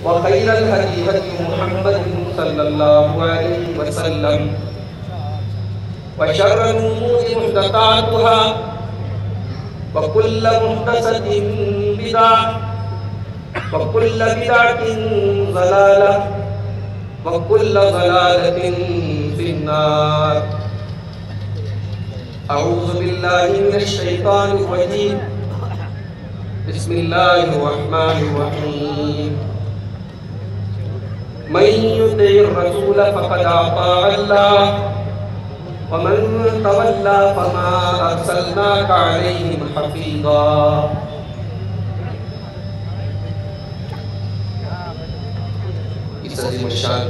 وخير الهدي هدي محمد صلى الله عليه وسلم وشر الأمور محدثاتها وكل محدثة بدعة وكل بدعة ضلالة وكل ضلالة في النار. أعوذ بالله من الشيطان الرجيم. بسم الله الرحمن الرحيم. من يطع الرسول فقد أطاع الله ومن تولى فما أرسلناك عليهم حفيظا. اس عظیم الشان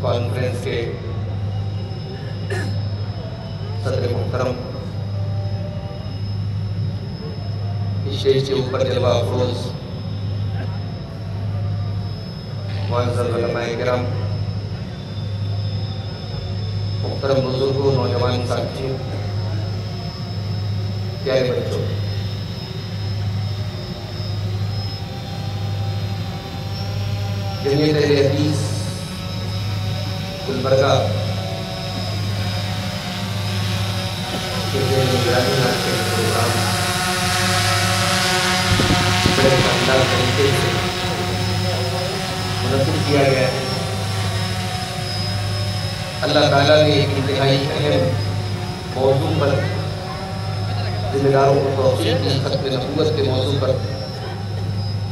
کانفرنس کے صدر محترم، اسٹیج کے اوپر جلوہ افروز معزز علماء کرام، محترم بزرگوں، نوجوان ساتھیوں، پیارے بچوں، جمعیت اہل حدیث گلبرگہ کے نگرانی میں آج کا پروگرام بڑے شاندار طریقے سے منعقد کیا گیا ہے. اللہ تعالیٰ نے ایک انتہائی اہم موضوع پر ذمہ داروں کو توفیق دی، ختم نبوت کے موضوع پر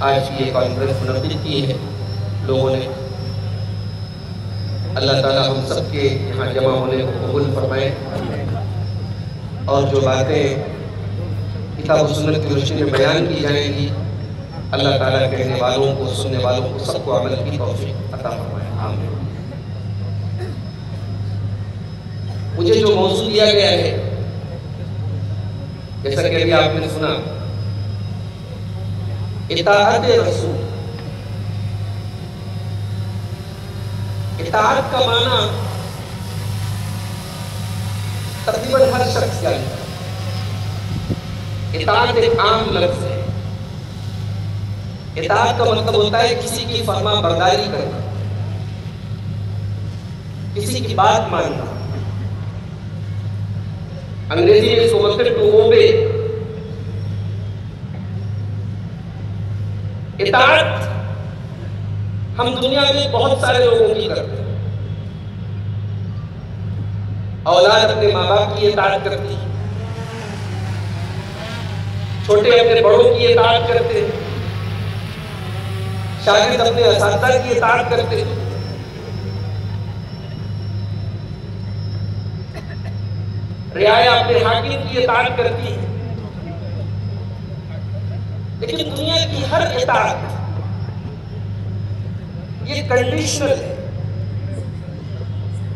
آج کی یہ کانفرنس منعقد کی ہے لوگوں نے. اللہ تعالیٰ ہم سب کے یہاں جمع ہونے کو قبول فرمائے، اور جو باتیں کتاب و سنت کی روشنی میں بیان کی جائیں گی، اللہ تعالیٰ کہنے والوں کو، سننے والوں کو، سب کو عمل کی توفیق عطا فرمائے. آمین. مجھے جو موضوع دیا گیا ہے، جیسا کہ ابھی آپ نے سنا، اطاعت رسول. اطاعت کا معنی تقریباً ہر شخص جانتا ہے. اطاعت ایک عام لفظ ہے. اطاعت کا مطلب ہوتا ہے کسی کی فرما برداری کرنا، کسی کی بات ماننا. انگریزی میں اس کو بولتے ہیں ٹو اوبے. اطاعت ہم دنیا میں بہت سارے لوگوں کی کرتے ہیں. اولاد اپنے ماں باپ کی اطاعت کرتی ہے، چھوٹے اپنے بڑوں کی اطاعت کرتے ہیں، شاگرد اپنے اساتذہ کی اطاعت کرتے ہیں. رعایا اپنے حاکم کی اطاعت کرتی ہے. لیکن دنیا کی ہر اطاعت یہ کنڈیشنل ہے،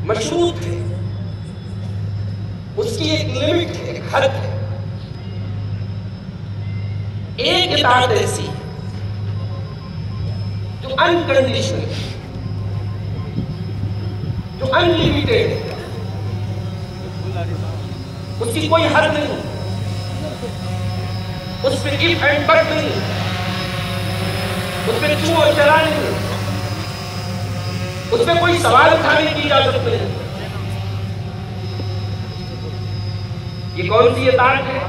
مشروط ہے. اس کی ایک لمٹ ہے، ایک حد ہے. ایک اطاعت ایسی ہے جو انکنڈیشنل ہے، جو انلیمیٹڈ ہے. اس کی کوئی حد نہیں، اس پہ if and but نہیں، اس پہ چوں اور چلا نہیں، اس پہ کوئی سوال اٹھانے کی اجازت نہیں. یہ کون سی اطاعت ہے؟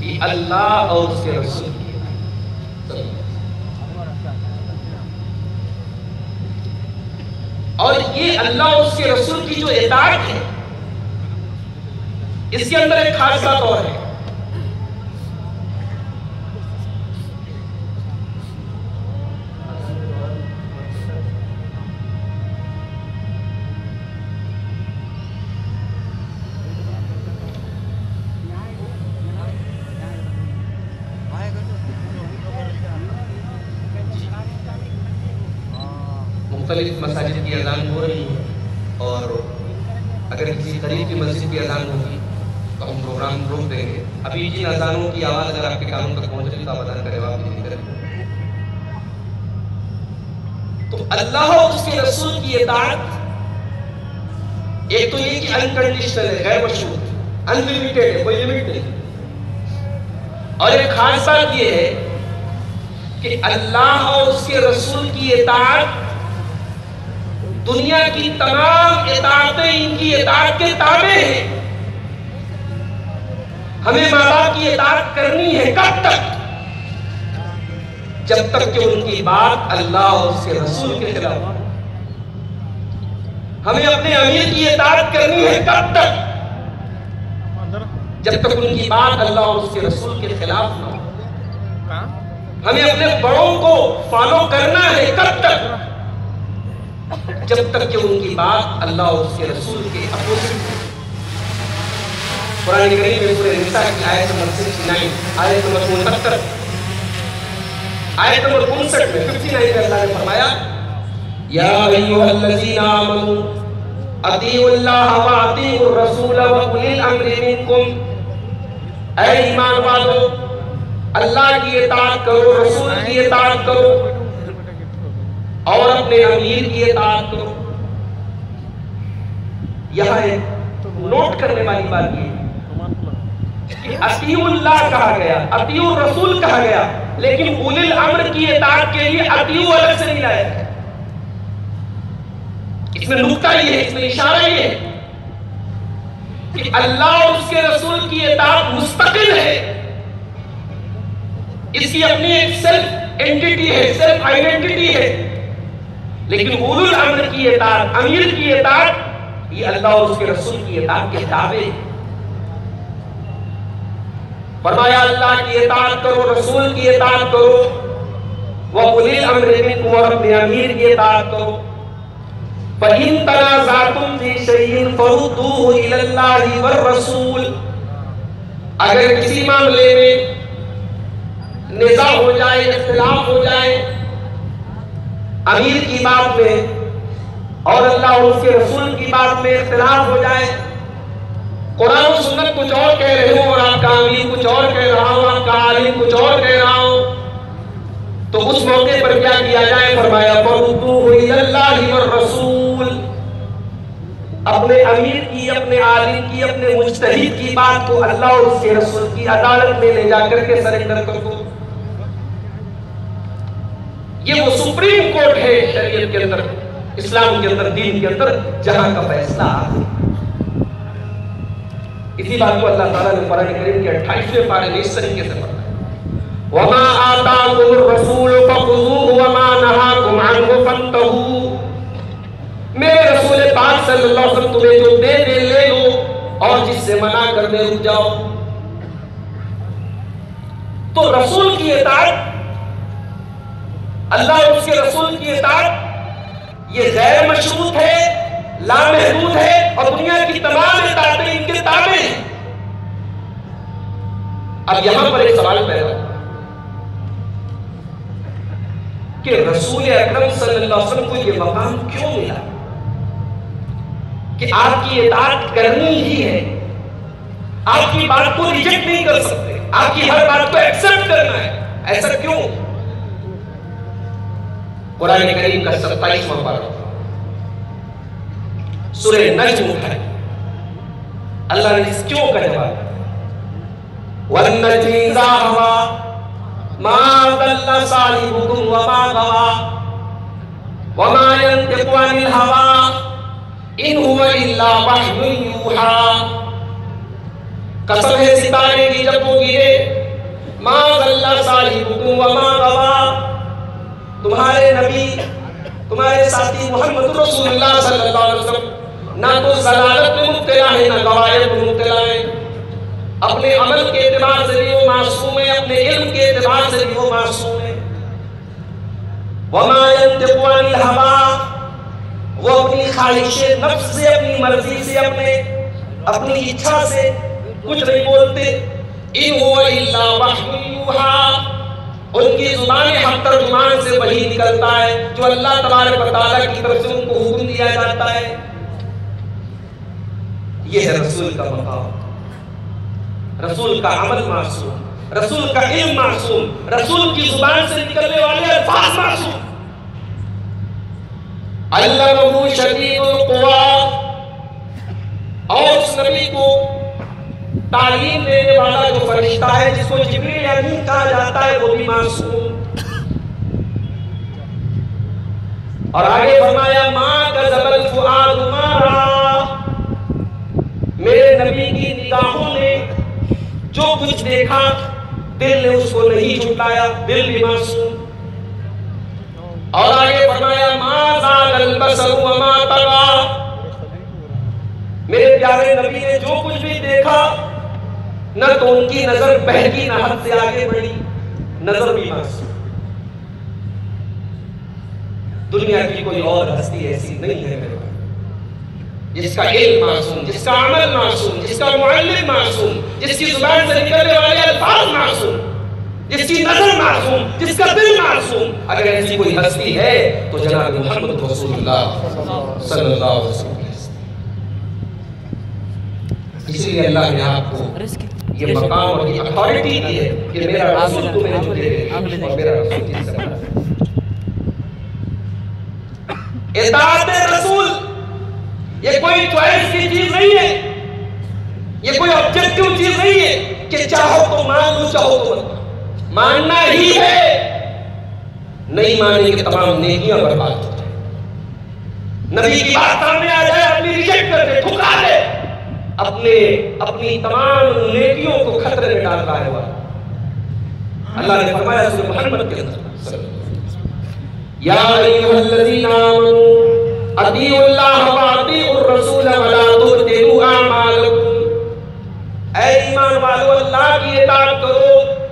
یہ اللہ اور اس کے رسول کی. اور یہ اللہ اور اس کے رسول کی جو اطاعت ہے، اس کے اندر ایک خاص بات اور ہے. مختلف مساجد کی اذان ہو رہی ہے، اور اگر کسی قریب کی مسجد کی اذان ہوگی تو ہم پروگرام روک دیں گے. ابھی جن اذانوں کی آواز اگر آپ کے کانوں تک پہنچ رہی تو آپ اذان کا جواب نہیں کریں. تو اللہ اور اس کے رسول کی اطاعت ایک تو یہ کہ انکنڈیشنل ہے، غیر مشروط، انلیمیٹڈ ہے، کوئی لمٹ نہیں. اور ایک خاص بات یہ ہے کہ اللہ اور اس کے رسول کی اطاعت دنیا کی تمام اطاعتیں ان کی اطاعت کے تابع ہیں. ہمیں ماں باپ کی اطاعت کرنی ہے کب تک؟ جب تک کہ ان کی بات اللہ اور اس کے رسول کے خلاف. ہمیں اپنے امیر کی اطاعت کرنی ہے کب تک؟ جب تک ان کی بات اللہ اور اس کے رسول کے خلاف نہ ہو. ہمیں اپنے بڑوں کو فالو کرنا ہے کب تک؟ جب تک کہ ان کی بات اللہ اور اس کے رسول کے اپوزٹ. قرآن کریم میں سورہ نساء کی آیت نمبر 69 آیت نمبر 69 آیت نمبر 59 میں 59 میں اللہ نے فرمایا یا ایھا الذین آمنوا اطیعوا اللہ و اطیعوا الرسول و اولی الامر منکم. اے ایمان والو اللہ کی اطاعت کرو، رسول کی اطاعت کرو اور اپنے امیر کی اطاعت کرو. یہاں نوٹ کرنے والی بات یہ کہ اطیعوا اللہ کہا گیا، اطیعوا الرسول کہا گیا، لیکن اولی الامر کی اطاعت کے لیے اطیعوا الگ سے نہیں لایا. اس میں نقطہ یہ ہے، اس میں اشارہ یہ ہے کہ اللہ اور اس کے رسول کی اطاعت مستقل ہے. اس کی اپنی ایک سیلف اینٹیٹی ہے، سیلف آئیڈینٹی ہے. لیکن اولو الامر کی اطاعت، امیر کی اطاعت، یہ اللہ اور اس کے رسول کی اطاعت کے تابع ہے. فرمایا اللہ کی اطاعت کرو، رسول کی اطاعت کرو، وَأُولِي الْأَمْرِ مِنْكُمْ اور اپنے امیر کی اطاعت کرو. فَإِن تَنَازَعْتُمْ فِي شَيْءٍ فَرُدُّوهُ إِلَى اللَّهِ وَالرَّسُولِ. اگر کسی معاملے میں نزاع ہو جائے، اختلاف ہو جائے امیر کی بات میں اور اللہ اور اس کے رسول کی بات میں اختلاف ہو جائے، قرآن و سنت کچھ اور کہہ رہے ہوں اور آپ کا امیر کچھ اور کہہ رہا ہوں، آپ کا عالم کچھ اور کہہ رہا ہوں، تو اس موقع پر کیا کیا جائے؟ فرمایا فَرُدُّوهُ إِلَى اللَّهِ وَالرَّسُولِ. اپنے امیر کی، اپنے عالم کی، اپنے مجتہد کی بات کو اللہ اور اس کے رسول کی عدالت میں لے جا کر کے سرنڈر کر دو. یہ وہ سپریم کورٹ ہے شریعت کے اندر، اسلام کے اندر، دین کے اندر، جہاں کا فیصلہ آتا ہے. اسی بات کو اللہ تعالیٰ نے قرآن کریم کے 28ویں پارے میں اس طریقے سے فرمایا وَمَا آتَاكُمُ الرَّسُولُ فَخُذُوهُ وَمَا نَهَاكُمْ عَنْهُ فَانْتَهُوا. میرے رسول پاک صلی اللہ علیہ وسلم تمہیں جو دے دے لے لو اور جس سے منع کر دے رک جاؤ. تو رسول کی اطاعت، اللہ اور اس کے رسول کی اطاعت یہ غیر مشروط ہے، لامحدود ہے اور دنیا کی تمام اطاعتیں ان کے تابع ہیں. اب یہاں پر ایک سوال پیدا ہوا کہ رسول اکرم صلی اللہ علیہ وسلم کو یہ مقام کیوں ملا کہ آپ کی اطاعت کرنی ہی ہے، آپ کی بات کو ریجیکٹ نہیں کر سکتے، آپ کی ہر بات کو ایکسپٹ کرنا ہے. ایسا کیوں؟ قرآن کریم کا 27واں پارہ سورہ نجم ہے. اللہ نے اس کیوں کا جواب دیا وَالنَّجْمِ إِذَا هَوَىٰ مَا ضَلَّ صَاحِبُكُمْ وَمَا غَوَىٰ وَمَا يَنطِقُ عَنِ الْهَوَىٰ إِنْ هُوَ إِلَّا وَحْيٌ يُوحَىٰ. قسم ہے ستارے کی جب وہ گرے، مَا ضَلَّ صَاحِبُكُمْ وَمَا غَوَىٰ، تمہارے نبی، تمہارے ساتھی محمد رسول اللہ صلی اللہ علیہ وسلم نہ تو ضلالت میں مبتلا ہے نہ غوایت میں مبتلا ہے. اپنے عمل کے اعتبار سے بھی وہ معصوم ہے، اپنے علم کے اعتبار سے بھی وہ معصوم ہے. وَمَا يَنطِقُ عَنِ الْهَوَىٰ، وہ اپنی خواہش نفس سے، اپنی مرضی سے، اپنی اچھا سے کچھ نہیں بولتے. إِنْ هُوَ إِلَّا وَحْيٌ يُوحَىٰ، ان کی زبان حق ترجمان سے وحی نکلتا ہے جو اللہ تبارک و تعالیٰ کی طرف سے ان کو حکم دیا جاتا ہے. یہ ہے رسول کا مقام. رسول کا عمل معصوم، رسول کا علم معصوم، رسول کی زبان سے نکلنے والے الفاظ معصوم. علمہ شدید القویٰ، اور اس نبی کو تعلیم دینے والا جو فرشتہ ہے جس کو جبریل امین کہا جاتا ہے وہ بھی معصوم. اور آگے فرمایا ما کذب الفؤاد ما رأى، میرے نبی کی نگاہوں نے جو کچھ دیکھا دل نے اس کو نہیں جھٹلایا، دل بھی معصوم۔ اور آگے فرمایا ما زاغ البصر وما طغى، میرے پیارے نبی نے جو کچھ بھی دیکھا نہ تو ان کی نظر بہکی نہ حد سے آگے بڑھی، نظر بھی معصوم۔ دنیا کی کوئی اور ہستی ایسی نہیں ہے میرے پاس جس کا علم معصوم، جس کا عمل معصوم، جس کا معلم معصوم، جس کی زبان سے نکلنے والے الفاظ معصوم، جس کی نظر معصوم، جس کا دل معصوم۔ اگر ایسی کوئی ہستی ہے تو جناب محمد رسول اللہ صلی اللہ علیہ وسلم۔ اس لیے اللہ نے آپ کو یہ مقام اور یہ اتھارٹی دی ہے کہ میرا رسول تمہیں جو دے دے اور میرا رسول کی سبب۔ اطاعت رسول یہ کوئی چوائس کی چیز نہیں ہے، یہ کوئی آبجیکٹو چیز نہیں ہے کہ چاہو تو مان لو چاہو تو مت۔ ماننا ہی ہے، نہیں ماننے کے تمام نیکیاں برباد ہو جائیں۔ نبی کی بات سامنے آ جائے اپنی ریجیکٹ کر دے، ٹھکرا دے، اپنی تمام نیکیوں کو خطرے میں ڈال رہا ہے۔ اللہ نے فرمایا سورہ محمد کے اندر یا ایھا الذین آمنوا اطیعوا اللہ واطیعوا الرسول ولا تبطلوا اعمالکم، اے ایمان والو اللہ کی اطاعت کرو،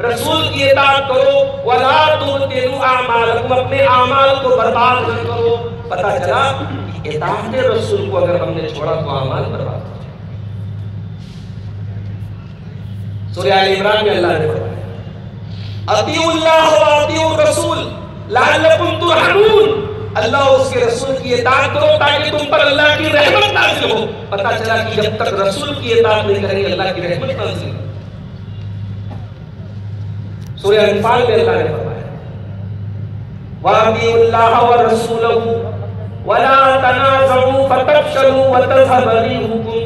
رسول کی اطاعت کرو، ولا تبطلوا اعمالکم، اپنے اعمال کو برباد نہ کرو۔ پتہ چلا اطاعت رسول کو اگر ہم نے چھوڑا تو اعمال برباد ہو جائے۔ سورہ آل عمران میں اللہ نے فرمایا اطیعوا اللہ واطیعوا الرسول لعلکم ترحمون، اللہ اور اس کے رسول کی اطاعت کرو تاکہ تم پر اللہ کی رحمت نازل ہو۔ پتہ چلا کہ جب تک رسول کی اطاعت نہیں کریں گے اللہ کی رحمت نازل ہو۔ سورہ انفال میں اللہ نے فرمایا وَأَطِیعُوا اللَّهَ وَرَسُولَهُ وَلَا تَنَازَعُوا فَتَفْشَلُوا وَتَذْهَبَ رِيحُكُمْ،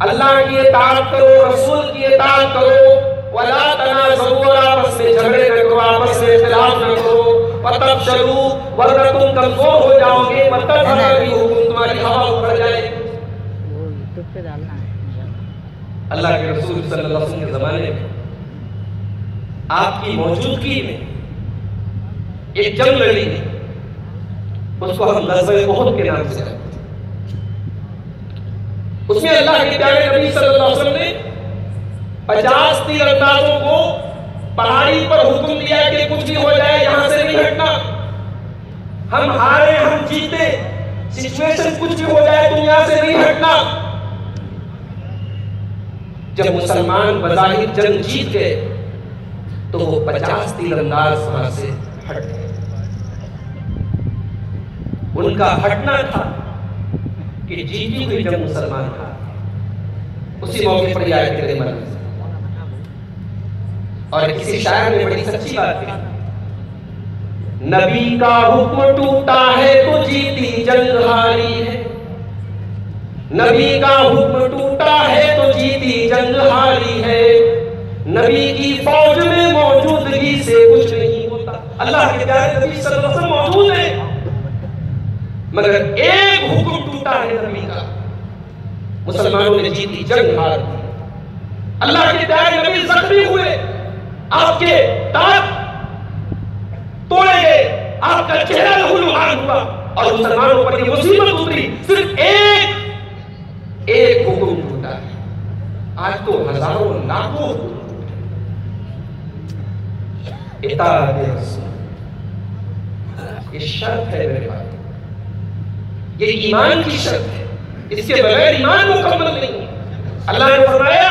اللہ کی اطاعت کرو، رسول کی اطاعت کرو، وَلَا تَنَازَعُوا، اور آپس میں جھگڑے نہ کرو، آپس میں اختلاف نہ کرو، وَتَفْشَلُوا، ورنہ تم کمزور ہو جاؤ گے، وَتَذْهَبَ رِيحُكُمْ، تمہاری ہوا اڑ جائے گی۔ اللہ کے رسول صلی اللہ علیہ وسلم کے زمانے میں آپ کی موجودگی میں ایک جنگ لڑی گئی، اس کو ہم غزوہ احد کے نام سے جانتے ہیں۔ اس میں اللہ کے پیارے نبی صلی اللہ علیہ وسلم نے 50 تیر اندازوں کو پہاڑی پر حکم دیا کہ کچھ بھی ہو جائے یہاں سے نہیں ہٹنا، ہم ہارے ہم جیتے، سچویشن کچھ بھی ہو جائے تم یہاں سے نہیں ہٹنا۔ جب مسلمان بظاہر جنگ جیت گئے تو وہ 50 تیر انداز وہاں سے ہٹ گئے۔ ان کا ہٹنا تھا کہ جیتی ہوئی جنگ مسلمان تھا۔ اسی موقع پر یہ آیت کریمہ ہے اور کسی شاعر نے بڑی سچی بات کی، نبی کا حکم ٹوٹا ہے تو جیتی جنگ ہاری ہے، نبی کا حکم ٹوٹا ہے تو جیتی جنگ ہاری ہے، نبی کی فوج میں موجودگی سے کچھ نہیں ہوتا۔ اللہ کے پیارے نبی صلی اللہ علیہ وسلم موجود ہیں مگر ایک حکم ٹوٹا ہے نبی کا، مسلمانوں نے جیتی جنگ ہار دی۔ اللہ کے پیارے نبی زخمی ہوئے، آپ کے دانت توڑے گئے، آپ کا چہرہ لہولہان ہوا اور مسلمانوں پر یہ مصیبت اتری، صرف ایک حکم ٹوٹا ہے۔ آج تو ہزاروں لاکھوں حکم ٹوٹے۔ اطاعت رسول یہ شرط ہے میرے بھائی، یہ ایمان کی شرط ہے، اس کے بغیر ایمان مکمل نہیں۔ اللہ نے فرمایا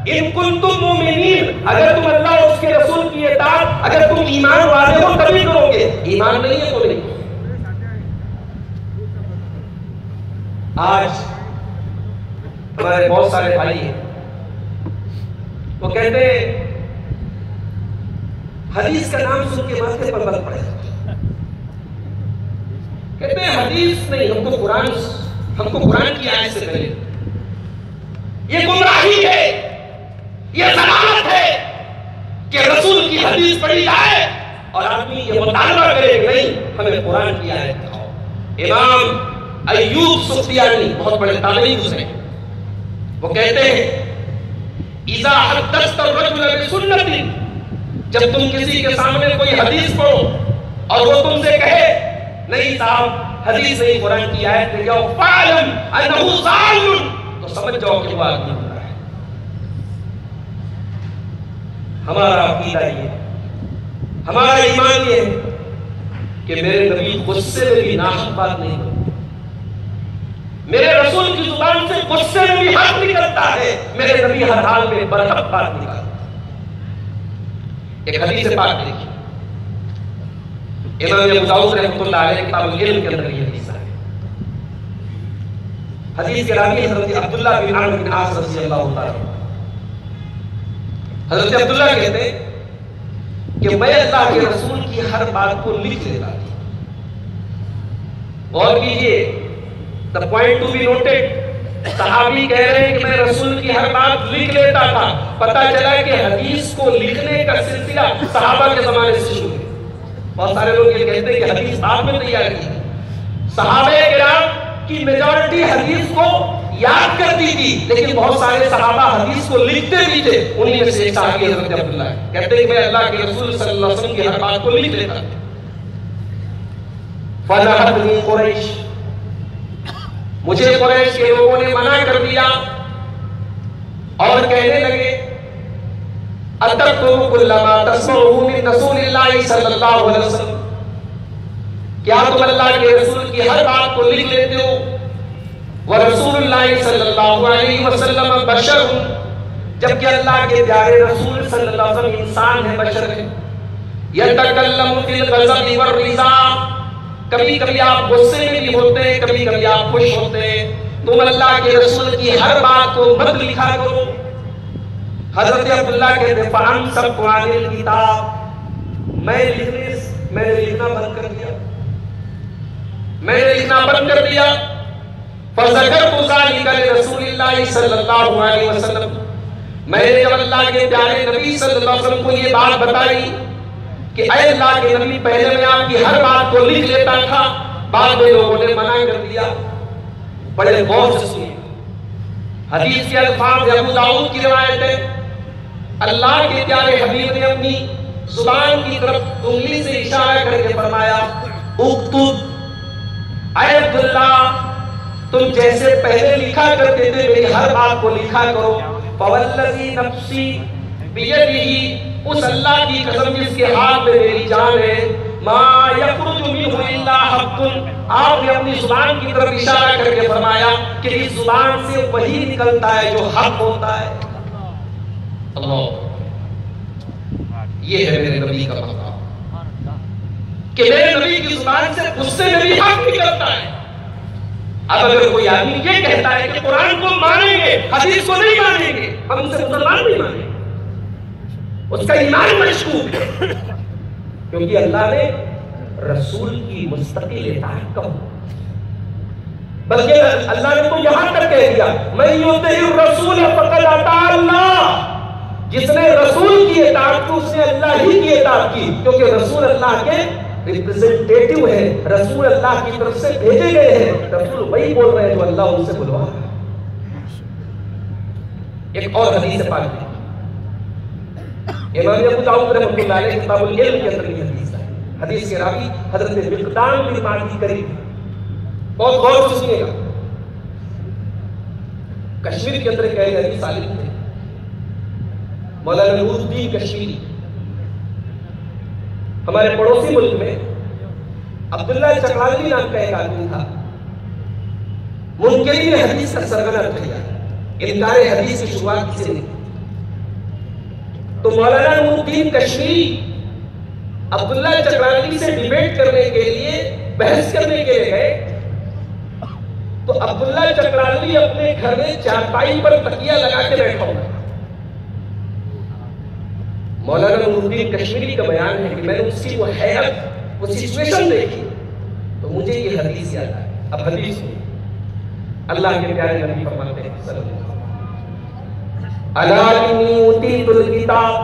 ان کنتم مومنین، اگر تم اللہ اور اس کے رسول کی اطاعت، اگر تم ایمان والے ہو تبھی کرو گے، ایمان نہیں ہے تو نہیں۔ آج ہمارے بہت سارے بھائی ہیں وہ کہتے ہیں حدیث کا نام سن کے ماتھے پر بل پڑے جاتے ہیں، کہتے ہیں حدیث نہیں، ہم کو قرآن کی آیت سے پہلے۔ یہ گمراہی ہے، یہ ضلالت ہے کہ رسول کی حدیث پڑھی جائے اور آدمی یہ مطالبہ کرے کہ نہیں ہمیں قرآن کی آیت دکھاؤ۔ امام ایوب سختیانی بہت بڑے تابعی گزرے، وہ کہتے ہیں اذا حدثت الرجل بسنت، جب تم کسی کے سامنے کوئی حدیث پڑھو اور وہ تم سے کہے نہیں صاحب حدیث نہیں قرآن کی آیت لے جاؤ، فعلم انہ ضال، تو سمجھ جاؤ کہ وہ آدمی ہو رہا ہے۔ ہمارا عقیدہ یہ ہے، ہمارا ایمان یہ ہے کہ میرے نبی غصے میں بھی ناحق بات نہیں کرتے، میرے رسول کی زبان سے غصے میں بھی حق نکلتا ہے، میرے نبی ہر حال میں برحق بات نکالتا ہے۔ ایک حدیث پاک دیکھیے، امام ابو داؤد رحمۃ اللہ علیہ کتاب العلم کے اندر یہ حدیث ہے۔ حدیث کے راوی حضرت عبداللہ بن عمرو بن عاص رضی اللہ تعالیٰ عنہ۔ حضرت عبداللہ کہتے ہیں کہ میں اللہ کے رسول کی ہر بات کو لکھ لیتا تھا۔ غور کیجئے، the point to be noted، صحابی کہہ رہے ہیں کہ میں رسول کی ہر بات لکھ لیتا تھا۔ پتہ چلا کہ حدیث کو لکھنے کا سلسلہ صحابہ کے زمانے سے شروع ہے۔ بہت سارے لوگ یہ کہتے ہیں کہ حدیث بعد میں تیار کی، صحابہ کرام کی میجورٹی حدیث کو یاد کرتی تھی، لیکن بہت سارے صحابہ حدیث کو لکھتے بھی تھے۔ انہی میں سے ایک صحابی حضرت عبداللہ ہے، کہتے ہیں کہ میں اللہ کے رسول صلی اللہ علیہ وسلم کی ہر بات کو لکھ لیتا تھا۔ فَنَهَتْنِي قُرَيْشٌ، مجھے قریش کے لوگوں نے منع کر دیا اور کہنے لگے أَتَكْتُبُ كُلَّ مَا تَسْمَعُهُ مِن رَسُولِ اللَّهِ صلی اللہ علیہ وسلم، کیا تم اللہ کے رسول کی ہر بات کو لکھ لیتے ہو؟ وَرَسُولُ اللَّهِ صلی اللہ علیہ وسلم بشر، جبکہ اللہ کے پیارے رسول صلی اللہ علیہ وسلم انسان ہے، بشر ہے۔ يَتَكَلَّمُ فِي الْغَضَبِ وَالرِّضَا، کبھی کبھی آپ غصے میں بھی ہوتے ہیں، کبھی کبھی آپ خوش ہوتے ہیں، تم اللہ کے رسول کی ہر بات کو مت لکھا کرو۔ حضرت عبداللہ کہتے ہیں فَأَمْسَكْتُ عَنِ الْكِتَابِ، میں نے لکھنا بند کر دیا، میں نے لکھنا بند کر دیا۔ فَذَكَرْتُ ذَلِكَ لِرَسُولِ اللَّهِ صلی اللہ علیہ وسلم، میں نے جب اللہ کے پیارے نبی صلی اللہ علیہ وسلم کو یہ بات بتائی کہ اے اللہ کے نبی پہلے میں آپ کی ہر بات کو لکھ لیتا تھا، بعد میں لوگوں نے منع کر دیا۔ بڑے غور سے سنیے، حدیث کے الفاظ ابو داؤد کی روایت ہے، اللہ کے پیارے حبیب نے اپنی زبان کی طرف انگلی سے اشارہ کر کے فرمایا اکتب، اے عبداللہ تم جیسے پہلے لکھا کرتے تھے میری ہر بات کو لکھا کرو۔ فوالذی نفسی بیدہ، اس اللہ کی قسم جس کے ہاتھ میں میری جان ہے، ما یخرج منہ الا حق، آپ نے اپنی زبان کی طرف اشارہ کر کے فرمایا کہ اس زبان سے وہی نکلتا ہے جو حق ہوتا ہے۔ اللہ، یہ ہے میرے نبی کا مقام کہ میرے نبی کی زبان سے غصے میں بھی حق نکلتا ہے۔ اب اگر کوئی آدمی یہ کہتا ہے کہ قرآن کو مانیں گے حدیث کو نہیں مانیں گے، ہم ان سے مسلمان نہیں مانیں گے، اس کا ایمان مشکوک ہے، کیونکہ اللہ نے رسول کی مستقل اطاعت کا بلکہ اللہ نے تو یہاں تک کہہ دیا من یطع الرسول فقد اطاع اللہ، جس نے رسول کی اطاعت کی اس نے اللہ ہی کی اطاعت کی، کیونکہ رسول اللہ کے ریپرزنٹیٹیو ہے، رسول اللہ کی طرف سے بھیجے گئے ہیں، رسول وہی بول رہے ہیں جو اللہ ان سے بلوا رہا ہے۔ ایک اور حدیث پاک ہے، امام ابو داؤد رحمۃ اللہ علیہ کتاب العلم کے اندر یہ حدیث ہے، حدیث کے راوی حضرت مقدام بن معدی کریم، بہت غور سے سنیے گا۔ کشمیر کے اندر ایک اہل حدیث عالم تھے، مولانا نور الدین کشمیری، ہمارے پڑوسی ملک میں عبداللہ چکرالوی نام کا ایک آدمی تھا، منکرین حدیث کا سرغنہ کیا، انکار حدیث کی شروعات کسی نے، تو مولانا نور الدین کشمیری عبداللہ چکرالوی سے ڈیبیٹ کرنے کے لیے، بحث کرنے کے لیے گئے، تو عبداللہ چکرالوی اپنے گھر میں چارپائی پر تکیہ لگا کے بیٹھا ہوا ہے۔ مولانا نور الدین کشمیری کا بیان ہے کہ میں نے اس کی وہ حیرت، وہ سچویشن دیکھی تو مجھے یہ حدیث یاد آئی۔ اب حدیث میں اللہ کے پیارے نبی فرماتے ہیں صلی اللہ علیہ وسلم، الا انی اوتیت الکتاب،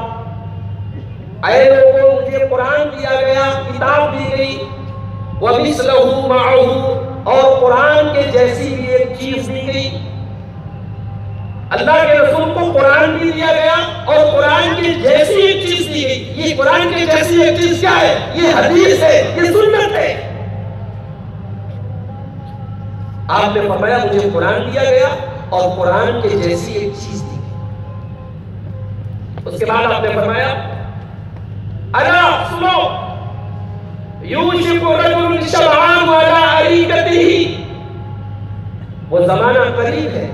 اے لوگوں مجھے قرآن دیا گیا، کتاب دی گئی، ومثلہ معہ، اور قرآن کے جیسی بھی ایک چیز دی گئی. اللہ کے رسول کو قرآن بھی دیا گیا اور قرآن کی جیسی ایک چیز دی گئی. یہ قرآن کی جیسی ایک چیز کیا ہے؟ یہ حدیث ہے، یہ سنت ہے. آپ نے فرمایا مجھے قرآن دیا گیا اور قرآن کے جیسی ایک چیز دی گئی. اس کے بعد آپ نے فرمایا الا سنو یوشک رجل شبعان علی اریکتہ، وہ زمانہ قریب ہے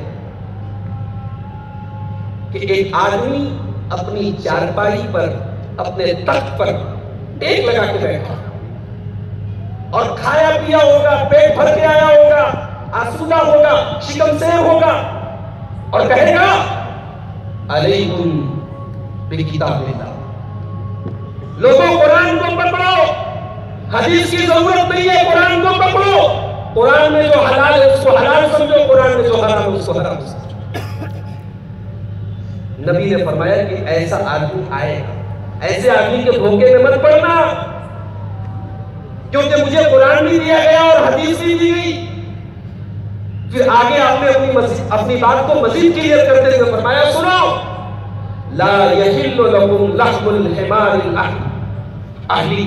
کہ ایک آدمی اپنی چارپائی پر، اپنے تخت پر ٹیک لگا کے بیٹھا اور کھایا پیا ہوگا، پیٹ بھر کے آیا ہوگا، آسودہ ہوگا، شکم سیر ہوگا اور کہے گا علیکم بکتاب اللہ، لوگوں قرآن کو پکڑو، حدیث کی ضرورت نہیں ہے، قرآن کو پکڑو. قرآن میں جو حلال ہے اس کو حلال سمجھو، قرآن میں جو حرام ہے اس کو حرام سمجھو. نبی نے فرمایا کہ ایسا آدمی آئے گا، ایسے آدمی کے دھوکے میں مت پڑنا، کیونکہ مجھے قرآن بھی دیا گیا اور حدیث بھی دی گئی. پھر آگے آپ نے اپنی بات کو مزید کلیئر کرتے ہوئے فرمایا سنو لا یحل لکم لحم الحمار الاہلی،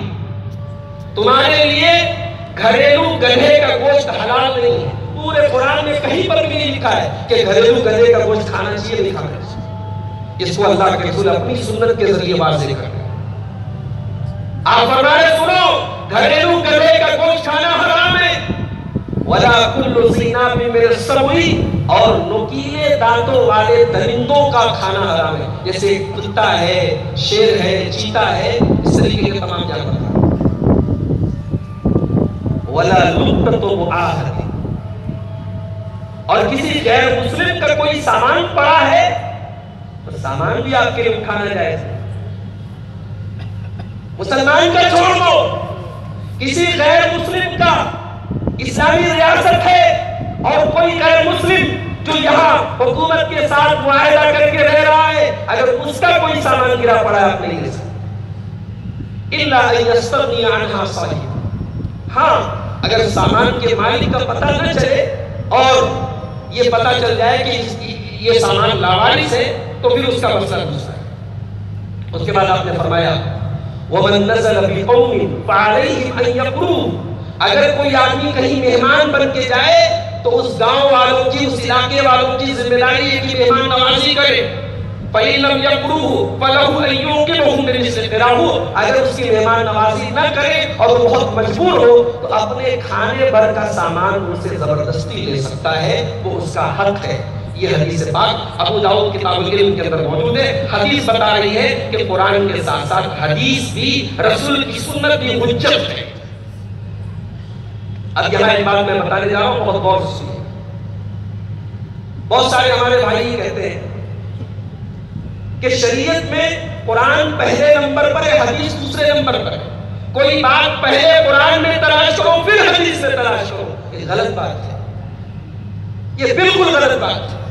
تمہارے لیے گھریلو گدھے کا گوشت حلال نہیں ہے. پورے قرآن میں کہیں پر بھی نہیں لکھا ہے کہ گھریلو گدھے کا گوشت کھانا چاہیے، نہیں کھانا چاہیے. اس کو اللہ کے رسول اپنی سنت کے ذریعے واضح کر رہے ہیں. آپ فرمائے سنو گھریلو گدھے کا گوشت کھانا حرام ہے. ولا کل ذی ناب من السبع، اور نوکیلے دانتوں والے درندوں کا کھانا حرام ہے، جیسے کتا ہے، شیر ہے، چیتا ہے، اس طریقے کے تمام جانور. ولا لقطۃ معاہد، اور کسی غیر مسلم کا کوئی سامان پڑا ہے تو سامان بھی آپ کے لیے اٹھانا جائز ہے. مسلمان کا چھوڑ دو، کسی غیر مسلم کا اسلامی ریاست ہے اور کوئی غیر مسلم جو یہاں حکومت کے ساتھ معاہدہ کر کے رہ رہا ہے، اگر اس کا کوئی سامان گرا پڑا ہے آپ نہیں لے سکتے الا ان یستغنی عنہا صاحب. ہاں اگر سامان کے مالک کا پتہ نہ چلے اور یہ پتہ چل جائے کہ یہ سامان لاوارث ہے تو پھر اس کا مسئلہ دوسرا ہے. اس کے بعد آپ نے فرمایا وَمَن نَزَلَ بِقَوْمٍ فَعَلَيْهِمْ أَن يَقْرُوا، اگر کوئی آدمی کہیں مہمان بن کے جائے تو اس گاؤں والوں کی، اس علاقے والوں کی ذمہ داری ہے کہ مہمان نوازی کرے. فَإِن لَمْ يَقْرُوهُ فَلَهُ أَن يُوقِرَهُمْ بِمِثْلِ قِرَاهُ، اگر اس کی مہمان نوازی نہ کرے اور وہ بہت مجبور ہو تو اپنے کھانے بھر کا سامان ان سے زبردستی لے سکتا ہے، وہ اس کا حق ہے. یہ حدیث پاک ابو داؤد کتاب العلم کے اندر موجود ہے. حدیث بتا رہی ہے کہ قرآن کے ساتھ ساتھ حدیث بھی، رسول کی سنت بھی حجت ہے. اب یہاں ایک بات میں بتانے جا رہا ہوں، بہت غور سے سنیے. بہت سارے ہمارے بھائی کہتے ہیں کہ شریعت میں قرآن پہلے نمبر پر ہے، حدیث دوسرے نمبر پر ہے. کوئی بات پہلے قرآن میں تلاش کرو پھر حدیث میں تلاش کرو. یہ غلط بات ہے، یہ بالکل غلط بات ہے.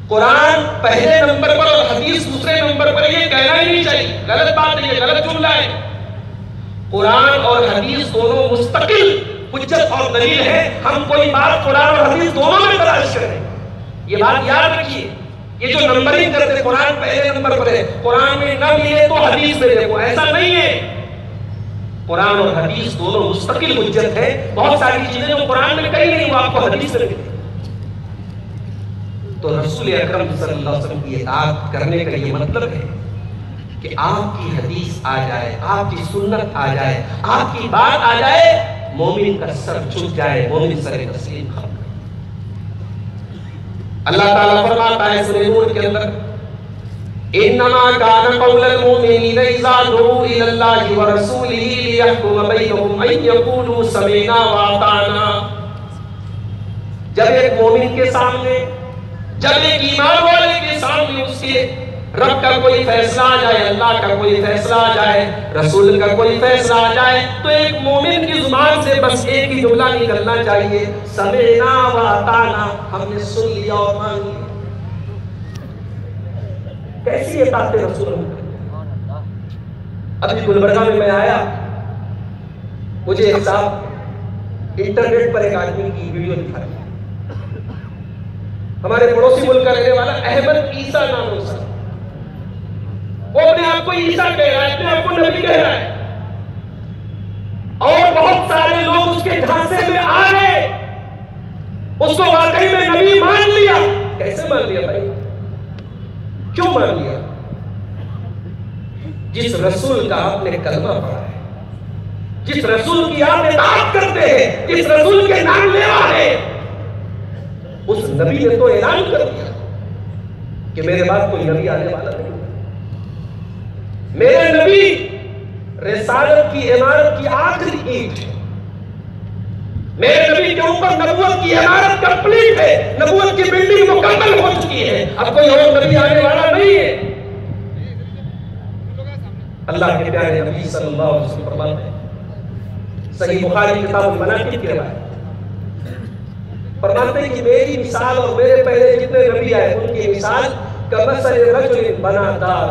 قرآن پہلے نمبر پر اور حدیث دوسرے نمبر پر، یہ کہنا ہی نہیں چاہیے، غلط بات ہے، یہ غلط جملہ ہے. قرآن اور حدیث دونوں مستقل حجت اور دلیل ہے. ہم کوئی بات قرآن اور حدیث دونوں میں تلاش کریں، یہ بات یاد رکھیے. یہ جو نمبرنگ کرتے قرآن پہلے نمبر پر ہے، قرآن میں نہ ملے تو حدیث میں دیکھو، ایسا نہیں ہے. قرآن اور حدیث دونوں مستقل حجت ہے. بہت ساری چیزیں جو قرآن میں کہیں نہیں وہ آپ کو حدیث میں ملیں. تو رسول اکرم صلی اللہ علیہ وسلم کی اطاعت کرنے کا یہ مطلب ہے کہ آپ کی حدیث آ جائے، آپ کی سنت آ جائے، آپ کی بات آ جائے، مومن کا سر جھک جائے، مومن سر تسلیم کر. اللہ تعالیٰ فرماتا ہے سورہ نور کے اندر انما كان قول المؤمنين اذا دعوا الى الله ورسوله ليحكم بينهم ان يقولوا سمعنا واطعنا. جب ایک مومن کے سامنے، جب ایک ایمان والے کے سامنے اس کے رب کا کوئی فیصلہ آ جائے، اللہ کا کوئی فیصلہ آ جائے، رسول کا کوئی فیصلہ آ جائے، تو ایک مومن کی زبان سے بس ایک ہی جملہ نکلنا چاہیے، سمعنا واطعنا، ہم نے سن لیا اور مان لیا. کیسی اطاعت رسول اللہ. ابھی گلبرگہ میں آیا، مجھے ایک صاحب انٹرنیٹ پر ایک آدمی کی ویڈیو دکھا رہی ہے، ہمارے پڑوسی ملک کا رہنے والا احمد عیسیٰ نام ہے، وہ اپنے آپ کو عیسیٰ کہہ رہا ہے، اپنے آپ کو نبی کہہ رہا ہے، اور بہت سارے لوگ اس کے جھانسے میں آ گئے، اس کو واقعی میں نبی مان لیا۔ کیسے مان لیا بھائی؟ کیوں مان لیا؟ جس رسول کا آپ نے کلمہ پڑھا ہے، جس رسول کی آپ اطاعت کرتے ہیں، جس رسول کے نام لیوا ہے، اس نبی نے تو اعلان کر دیا کہ میرے بعد کوئی نبی آنے والا نہیں، میرے نبی رسالت کی عمارت کی آخری اینٹ ہے، میرے نبی کے اوپر نبوت کی عمارت کمپلیٹ ہے، نبوت کی بلڈنگ مکمل ہو چکی ہے، اب کوئی اور نبی آنے والا نہیں ہے۔ اللہ کے پیارے نبی صلی اللہ علیہ وسلم فرماتے ہیں، صحیح بخاری کتاب المناقب کی روایت، فرماتے ہیں کہ میری مثال اور میرے پہلے جتنے نبی آئے ان کی مثال کمثل رجل بنا دار،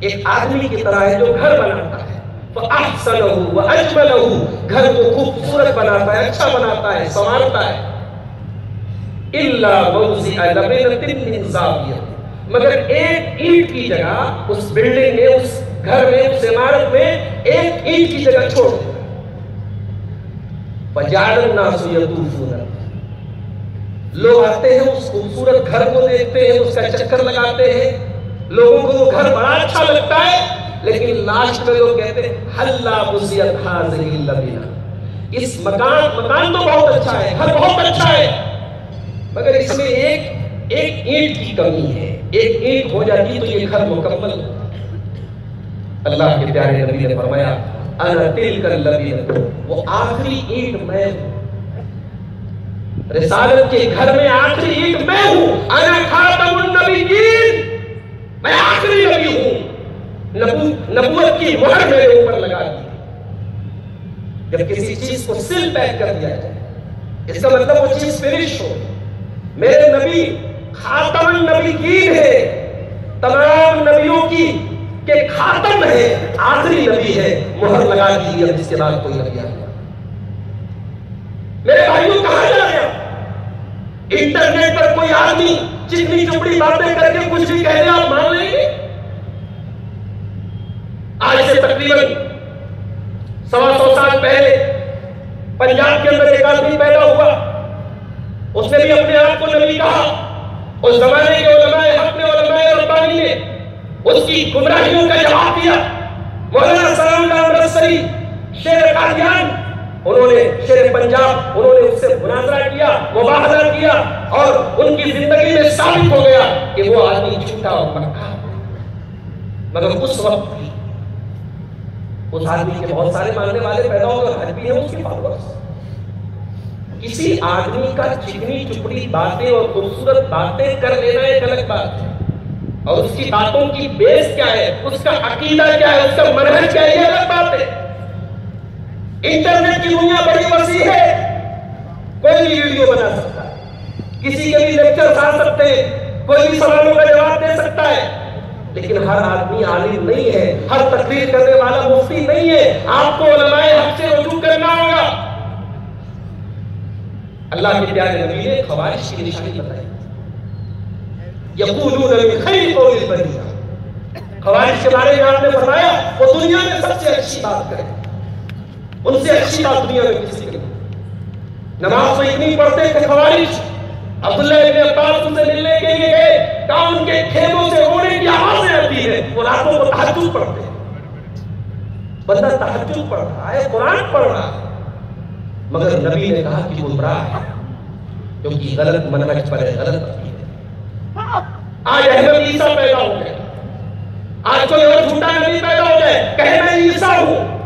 ایک آدمی کی طرح ہے جو گھر بناتا ہے، فَأَحْسَنَهُ وَأَجْمَلَهُ، گھر کو خوبصورت بناتا ہے، اچھا بناتا ہے، سنوارتا ہے، إِلَّا مَوْضِعَ لَبِنَةٍ مِّن زَاوِيَةٍ، مگر ایک اینٹ کی جگہ اس بلڈنگ میں، اس گھر میں، اس عمارت میں ایک اینٹ کی جگہ چھوڑ دیتا ہے۔ فَجَعَلَ النَّاسُ يَطُوفُونَ، لوگ آتے ہیں اس خوبصورت گھر کو دیکھتے ہیں، اس کا چکر لگاتے ہیں، لوگوں کو وہ گھر بڑا اچھا لگتا ہے، لیکن لاسٹ میں لوگ کہتے ہیں حَلَّا بُزِيَتْ هَذِهِ اللَّبِنَةِ، اس مکان تو بہت اچھا ہے، گھر بہت اچھا ہے، مگر اس میں ایک اینٹ کی کمی ہے، ایک اینٹ ہو جاتی تو یہ گھر مکمل ہوتا۔ اللہ کے پیارے نبی نے فرمایا انا تلک اللبنۃ، وہ آخری اینٹ میں ہوں، رسالت کے گھر میں آخری اینٹ میں ہوں، انا خاتم النبیین، میں آخری نبی ہوں، نبوت کی مہر میرے اوپر لگا دی۔ جب کسی چیز کو سیل پیک کر دیا جائے اس کا مطلب وہ چیز فنش ہو۔ میرے نبی خاتم النبیین ہے، تمام نبیوں کی کہ خاتم ہے، آخری نبی ہے، مہر لگا دی، اب اس کے بعد کوئی نبی آیا۔ میرے بھائیوں کہاں جا رہے ہیں؟ انٹرنیٹ پر کوئی آدمی چکنی چپڑی باتیں کر کے کچھ بھی کہہ دے آپ مان لیں گے؟ آج سے تقریباً 125 سال پہلے پنجاب کے اندر ایک آدمی پیدا ہوا، اس نے بھی اپنے آپ کو نبی کہا، اس زمانے کے علماء حق نے، علماء ربانی نے اس کی گمراہیوں کا جواب دیا۔ مولانا سلام اللہ مرسلی شیر قادیان، انہوں نے شیر پنجاب، انہوں نے اس سے مناظرہ کیا، مباحثہ کیا، اور ان کی زندگی میں ثابت ہو گیا کہ وہ آدمی جھوٹا اور پکا۔ مگر اس وقت بھی اس آدمی کے بہت سارے ماننے والے پیدا ہو گئے، حج بھی ہیں اس کے فالوورز۔ کسی آدمی کا چکنی چپڑی باتیں اور خوبصورت باتیں کر لینا ایک الگ بات ہے، اور اس کی باتوں کی بیس کیا ہے، اس کا عقیدہ کیا ہے، اس کا منہج کیا ہے، یہ الگ بات ہے۔ انٹرنیٹ کی دنیا بڑی وسیع ہے، کوئی بھی ویڈیو بنا سکتا ہے، کسی کے بھی لیکچرز آ سکتے ہیں، کوئی بھی سوالوں کا جواب دے سکتا ہے، لیکن ہر آدمی عالم نہیں ہے، ہر تقریر کرنے والا مفتی نہیں ہے، آپ کو علماء حق سے رجوع کرنا ہوگا۔ اللہ کے پیارے نبی نے خوارج کی نشانی بتائی، یقولون من خیر قول البریہ، خوارج کے بارے میں آپ نے فرمایا وہ دنیا میں سب سے اچھی بات کریں، ان سے اچھی بات دنیا میں کسی کی نہیں۔ نماز تو اتنی پڑھتے کہ خوارج عبداللہ ابن عباس ان سے ملنے کے لیے گئے، کہا ان کے کھیتوں سے رونے کی آوازیں آتی ہے، وہ راتوں کو تہجد پڑھتے ہیں۔ بندہ تہجد پڑھ رہا ہے، قرآن پڑھ رہا ہے، مگر نبی نے کہا کہ وہ گمراہ ہے، کیونکہ غلط منہج پر ہے، غلط عقیدہ۔ آج احمد عیسیٰ پیدا ہو گئے، آج کوئی اور جھوٹا نبی پیدا ہو گئے، کہے میں عیسیٰ ہوں۔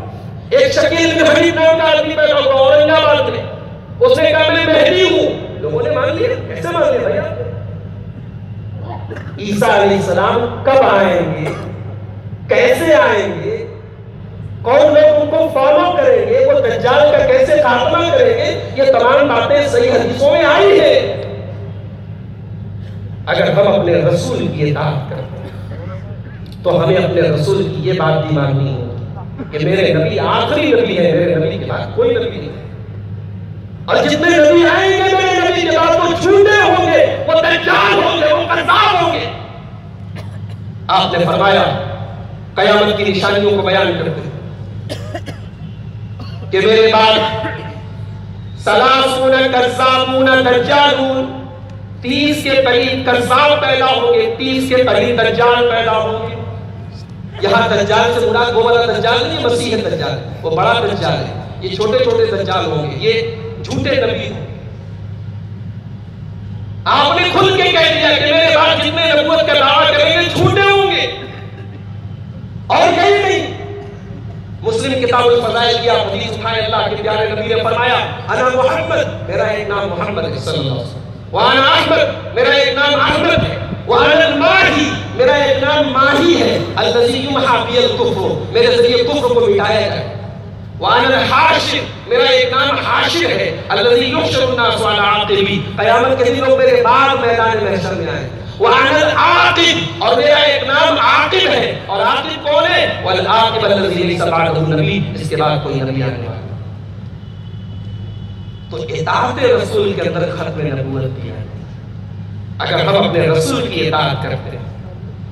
ایک شکیل بن حبیب نام کا آدمی پیدا ہوا اورنگ آباد میں، اس نے کہا میں مہدی ہوں، لوگوں نے مان لیا۔ کیسے مان لیا بھائی؟ عیسیٰ علیہ السلام کب آئیں گے، کیسے آئیں گے، کون لوگ ان کو فالو کریں گے، وہ دجال کا کیسے خاتمہ کریں گے، یہ تمام باتیں صحیح حدیثوں میں آئی ہیں۔ اگر ہم اپنے رسول کی اطاعت کرتے ہیں تو ہمیں اپنے رسول کی یہ بات بھی ماننی ہو کہ میرے نبی آخری نبی ہے، میرے نبی کے بعد کوئی نبی نہیں ہے۔ اور جتنے نبی آئیں گے میرے نبی کے بعد وہ جھوٹے ہوں گے، وہ دجال ہوں گے، وہ کذاب ہوں گے۔ آپ نے فرمایا قیامت کی نشانیوں کو بیان کرتے کہ میرے بعد سلاسون کذابون دجالون، 30 کے قریب کذاب پیدا ہوں گے، 30 کے قریب دجال پیدا ہوں گے۔ یہاں دجال سے مراد وہ والا دجال نہیں، مسیح دجال، وہ بڑا دجال ہے، یہ چھوٹے چھوٹے دجال ہوں گے، یہ جھوٹے نبی ہوں گے۔ آپ نے کھل کے کہہ دیا کہ میرے بعد جتنے نبوت کا دعویٰ کریں گے جھوٹے ہوں گے، اور کہیں نہیں۔ مسلم کتاب الفضائل کی آپ حدیث اٹھائیں، اللہ کے پیارے نبی نے فرمایا انا محمد، میرا ایک نام محمد ہے صلی اللہ علیہ وسلم، وانا احمد، میرا ایک نام احمد ہے، وانا الماہی، میرا ایک نام ماہی ہے، الذی یمحی بی الکفر، میرے ذریعے کفر کو مٹایا جائے، وانا الحاشر، میرا ایک نام حاشر ہے، الذی یحشر الناس علی عاقبی، قیامت کے دن لوگ میرے بعد میدان محشر میں آئیں، وَأَنَا الْعَاقِبُ، اور میرا ایک نام عاقب ہے، اور عاقب کون ہے؟ وَالْعَاقِبَ الَّذِي لَيْسَ بَعْدَهُ نَبِيٌّ، اس کے بعد کوئی نبی آنے والا۔ تو اطاعت رسول کے اندر ختم نبوت کی ہے۔ اگر ہم اپنے رسول کی اطاعت کرتے ہیں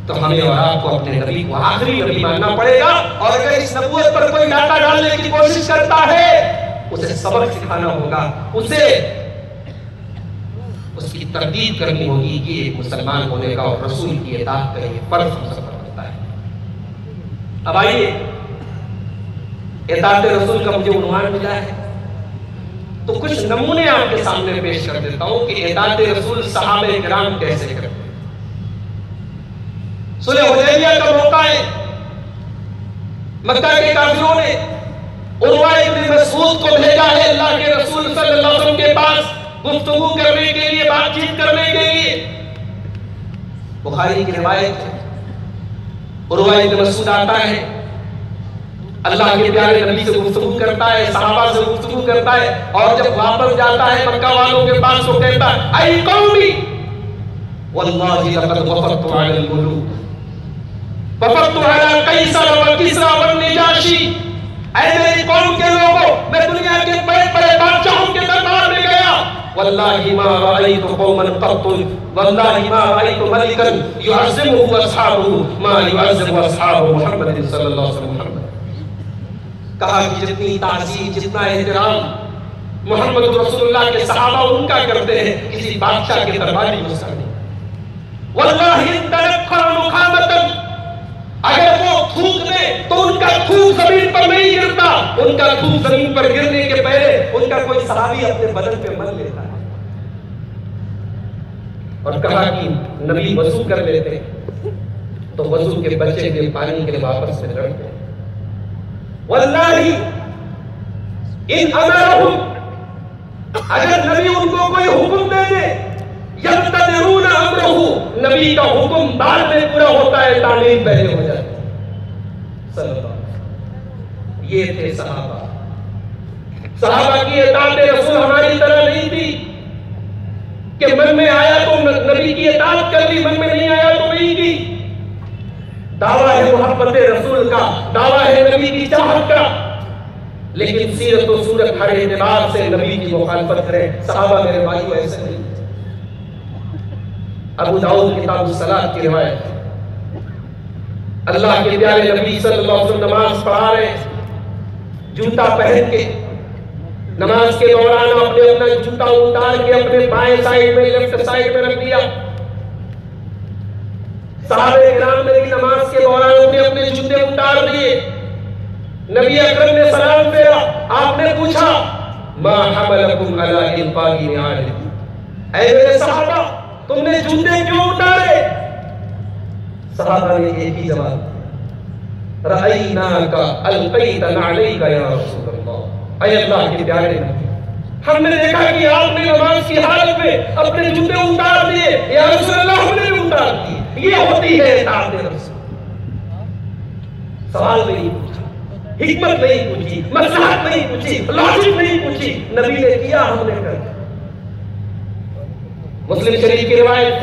تو ہمیں اور آپ کو اپنے نبی کو آخری نبی ماننا پڑے گا، اور اگر اس نبوت پر کوئی ڈاکہ ڈالنے کی کوشش کرتا ہے اسے سبق سکھانا ہوگا، اسے اس کی تردید کرنی ہوگی کہ ایک مسلمان ہونے کا اور رسول کی اطاعت کا یہ فرض ہم سب پر ہوتا ہے۔ اب آئیے اطاعت رسول کا مجھے عنوان ملا ہے تو کچھ نمونے آپ کے سامنے پیش کر دیتا ہوں کہ اطاعت رسول صحابہ کرام کیسے کرتے ہیں۔ صلح حدیبیہ کا موقع ہے، مکہ کے کافروں نے عروہ بن مسعود کو بھیجا ہے اللہ کے رسول صلی اللہ علیہ وسلم کے پاس گفتگو کرنے کے لیے، بات چیت کرنے کے لیے۔ بخاری کی روایت ہے، عروہ بن مسعود آتا ہے، اللہ کے پیارے نبی سے گفتگو کرتا ہے، صحابہ سے گفتگو کرتا ہے، اور جب واپس جاتا ہے مکہ والوں کے پاس تو کہتا ہے اے قومی واللہ لقد وفدت علی الملوک، وفدت علی قیصر و کسریٰ والنجاشی، اے میری قوم کے لوگوں میں دنیا کے بڑے بڑے بادشاہوں کے دربار میں گیا، واللہ ما رأیت قوما قط، واللہ ما رأیت ملکا يعظمه اصحابه ما يعظم اصحاب محمد صلی اللہ علیہ وسلم۔ کہا کہ جتنی تعظیم، جتنا احترام محمد رسول اللہ کے صحابہ ان کا کرتے ہیں کسی بادشاہ کے درباری میں سر نہیں۔ واللہ ان تنکھر نخامتا، اگر وہ تھوک دے تو ان کا تھوک زمین پر نہیں گرتا، ان کا تھوک زمین پر گرنے کے پہلے ان کا کوئی صحابی اپنے بدن پہ مل لیتا ہے۔ اور کہا کہ نبی وضو کر لیتے تو وضو کے بچے کے پانی کے واپس سے لڑتے ہیں۔ واللہ ان امرہم، اگر نبی ان کو کوئی حکم دے دے، یبتدرون امرہ، نبی کا حکم بعد میں پورا ہوتا ہے، تعلیم پہلے ہو جاتی ہے۔ صلی اللہ علیہ وسلم، یہ تھے صحابہ۔ صحابہ کی اطاعت رسول ہماری طرح نہیں تھی کہ من میں آیا تو نبی کی اطاعت کر لی، من میں نہیں آیا تو نہیں کی۔ دعویٰ ہے محبت رسول کا، دعویٰ ہے نبی کی چاہت کا، لیکن سیرت و صورت ہر اعتبار سے نبی کی مخالفت کرے۔ صحابہ میرے بھائیو ایسے نہیں۔ ابو داؤد کتاب الصلاۃ کی روایت، اللہ کے پیارے نبی صلی اللہ علیہ وسلم نماز پڑھا رہے، جوتا پہن کے نماز کے دوران اپنے اپنا جوتا اتار کے اپنے بائیں سائیڈ میں، لیفٹ سائیڈ میں رکھ دیا۔ صحابہ کرام میری نماز کے دوران اپنے اپنے جوتے اتار دیے۔ نبی اکرم نے سلام پھیرا، آپ نے پوچھا ما حملکم علی القاء نعالکم، اے میرے صحابہ تم نے جوتے کیوں اتارے؟ صحابہ نے ایک ہی جواب، رأیناک القیت نعلیک یا رسول اللہ، اے اللہ کے پیارے نبی ہم نے دیکھا کہ آپ نے نماز کی حالت میں اپنے جوتے اتار دیے، یا رسول اللہ ہم نے اتار دیے۔ یہ ہوتی ہے اطاعت رسول۔ سوال نہیں پوچھا، حکمت نہیں پوچھی، مصلحت نہیں پوچھی، لاجک نہیں پوچھی، نبی نے کیا ہم نے کر۔ مسلم شریف کی روایت،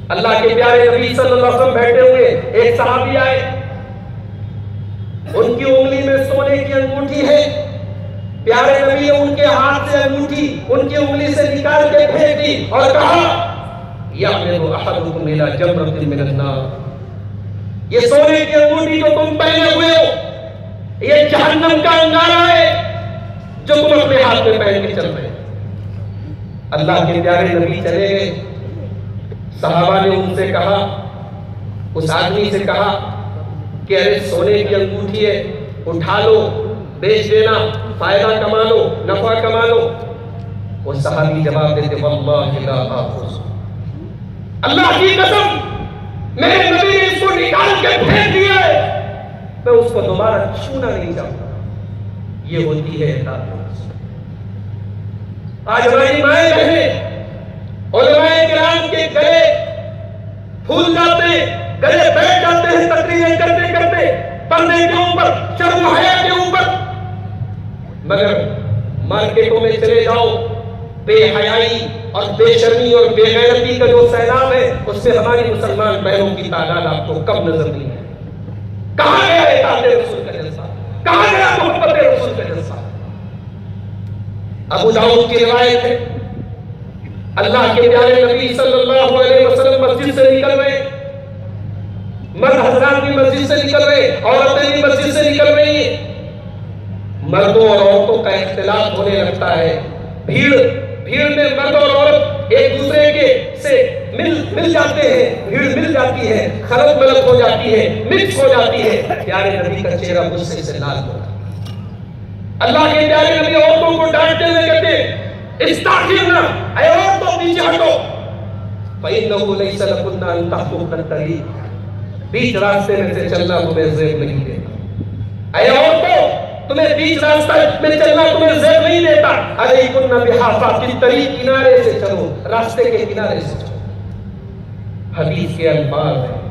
اللہ کے پیارے نبی صلی اللہ علیہ وسلم بیٹھے ہوئے، ایک صحابی آئے، ان کی انگلی میں سونے کی انگوٹھی ہے، پیارے نبی نے ان کے ہاتھ سے انگوٹھی ان کی انگلی سے نکال کے پھینک دی اور کہا یعمد احدکم الی جمرۃ من النار، یہ سونے کی انگوٹھی جو تم پہنے ہوئے ہو یہ جہنم کا انگارہ ہے جو تم اپنے ہاتھ میں پہن کے چل رہے ہیں۔ اللہ کے پیارے نبی چلے گئے، صحابہ نے ان سے کہا، اس آدمی سے کہا کہ ارے سونے کی انگوٹھی ہے، اٹھا لو، بیچ دینا، فائدہ کما لو، نفع کما لو۔ وہ صحابی جواب دیتے واللہ لا آخذ، اللہ کی قسم میرے نبی نے اس کو نکال کے پھینک دیا ہے، میں اس کو دوبارہ چھونا نہیں چاہتا۔ یہ ہوتی ہے اطاعت۔ آج ہماری مائیں بہنیں علماء کرام کے گلے پھول جاتے ہیں، گلے بیٹھ جاتے ہیں تقریریں کرتے کرتے پردے کے اوپر، شرم و حیا کے اوپر، مگر مارکیٹوں میں چلے جاؤ، بے حیائی اور بے شرمی اور بے غیرتی کا جو سیلاب ہے اس میں ہماری مسلمان بہنوں کی تعداد آپ کو کم نظر نہیں ہے۔ کہاں گیا اطاعت رسول کا جلسہ؟ کہاں گیا محبت رسول کا جلسہ؟ ابو داؤد کی روایت ہے، اللہ کے پیارے نبی صلی اللہ علیہ وسلم مسجد سے نکل رہے، مرد حضرات بھی مسجد سے نکل رہے، عورتیں بھی مسجد سے نکل رہی ہیں، مردوں اور عورتوں کا اختلاط ہونے لگتا ہے، بھیڑ میں مرد اور عورت ایک دوسرے کے سے مل جاتے ہیں، بھیڑ مل جاتی ہے، خلط ملط ہو جاتی ہے، مکس ہو جاتی ہے، پیارے نبی کا چہرہ غصے سے لال ہو رہا ہے۔ اللہ کے پیارے نبی عورتوں کو ڈانٹتے ہوئے کہتے ہیں استغفرنا، اے عورتوں پیچھے ہٹو، فإنه ليس لكن أن تخطئن الطريق، بیچ راستے میں سے چلنا تمہیں زیب نہیں دیتا۔ اے عورتوں تمہیں بیچ راستہ میں چلنا تمہیں زیب نہیں دیتا، علیکن بحافات الطریق، کنارے سے چلو، راستے کے کنارے سے چلو۔ حدیث کے الفاظ ہیں،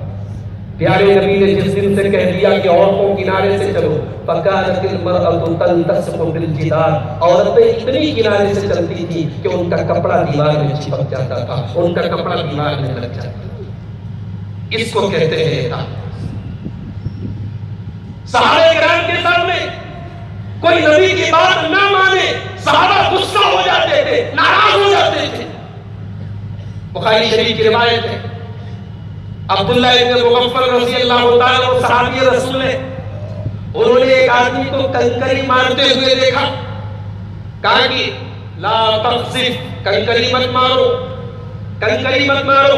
پیارے نبی نے جس دن سے کہہ دیا کہ عورتوں کنارے سے چلو، فَكَانَتِ الْمَرْأَةُ تَلْتَصِقُ بِالْجِدَارِ، عورتیں اتنی کنارے سے چلتی تھی کہ ان کا کپڑا دیوار میں چپک جاتا تھا، ان کا کپڑا دیوار میں لگ جاتا تھا۔ اس کو کہتے ہیں اطاعت۔ صحابہ کرام کے سامنے کوئی نبی کی بات نہ مانے، صحابہ غصہ ہو جاتے تھے، ناراض ہو جاتے تھے۔ بخاری شریف کی روایت ہے، عبداللہ ابن مغفل رضی اللہ تعالیٰ عنہ صحابی رسول ہیں، انہوں نے ایک آدمی کو کنکری مارتے ہوئے دیکھا، کہا کہ لا تقذف، کنکری مت مارو، کنکری مت مارو،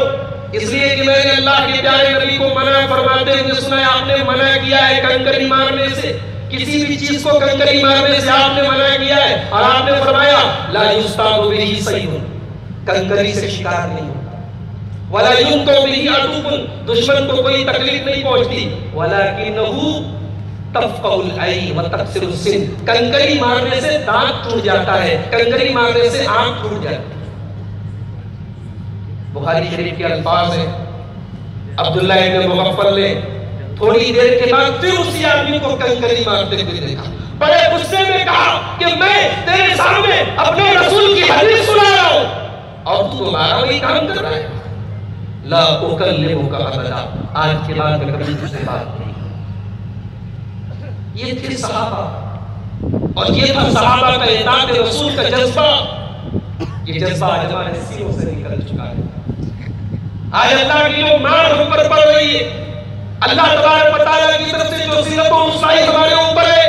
اس لیے کہ میں نے اللہ کے پیارے نبی کو منع فرماتے ہوئے سنا ہے، آپ نے منع کیا ہے کنکری مارنے سے، کسی بھی چیز کو کنکری مارنے سے آپ نے منع کیا ہے، اور آپ نے فرمایا لا یصطاد بہ صید، کنکری سے شکار نہیں ہوتا، ولا ينقم به عدو، دشمن کو کوئی تکلیف نہیں پہنچتی، ولکنہ تفقع العین وتکسر السن، کنکری مارنے سے دانت ٹوٹ جاتا ہے، کنکری مارنے سے آنکھ ٹوٹ جاتی ہے۔ بخاری شریف کے الفاظ ہیں، عبداللہ ابن مغفل نے تھوڑی دیر کے بعد پھر اسی آدمی کو کنکری مارتے ہوئے دیکھا، بڑے غصے میں کہا کہ میں تیرے سامنے اپنے رسول کی حدیث سنا رہا ہوں اور تو تمہارا وہی کام کر رہا ہے، لا اکلمک ابدا، آج کے بعد میں کبھی تجھ سے بات نہیں۔ یہ تھے صحابہ، اور یہ تھا صحابہ کا اطاعت رسول کا جذبہ۔ یہ جذبہ آج ہمارے سینوں سے نکل چکا ہے۔ آج اللہ کی جو مار ہم پر پڑ رہی ہے، اللہ تبارک و تعالیٰ کی طرف سے جو ذلت و رسوائی ہمارے اوپر ہے،